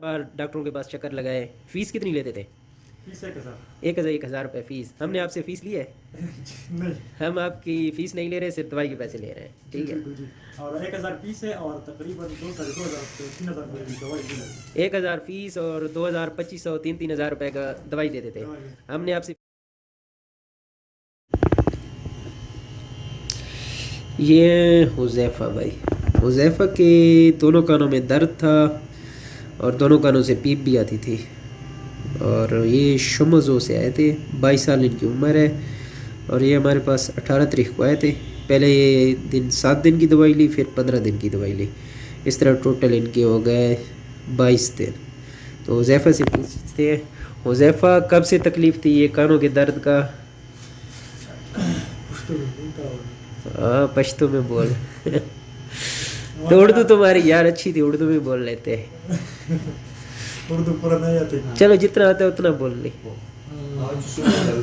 बार डॉक्टरों के पास चक्कर लगाए, फीस कितनी लेते थे? फीस 1000। 1,000 रुपये फीस। हमने आपसे फ़ीस ली है? नहीं, हम आपकी फ़ीस नहीं ले रहे, सिर्फ दवाई के पैसे ले रहे हैं, ठीक है? बिल्कुल जी। और 1000 फीस है और तकरीबन 2000 से 3000 रुपये की दवाई दी है। 1,000 फीस और 2,000 2500 3 हज़ार रुपये का दवाई देते थे। हमने आपसे ये हुज़ैफ़ा भाई, हुज़ैफ़ा के दोनों कानों में दर्द था और दोनों कानों से पीप भी आती थी, और ये शुमज़ो से आए थे। 22 साल इनकी उम्र है और ये हमारे पास 18 तारीख को आए थे। पहले ये 7 दिन की दवाई ली, फिर 15 दिन की दवाई ली, इस तरह टोटल इनके हो गए 22 दिन। तो हुज़ैफ़ा से पूछते हैं, हुज़ैफ़ा कब से तकलीफ़ थी ये कानों के दर्द का? हाँ, पश्तो में बोल। तो उर्दू तुम्हारी यार अच्छी थी, उर्दू में बोल लेते हैं। उर्दू पूरा नहीं आती। चलो जितना आता है उतना बोल ली।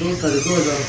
2000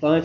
5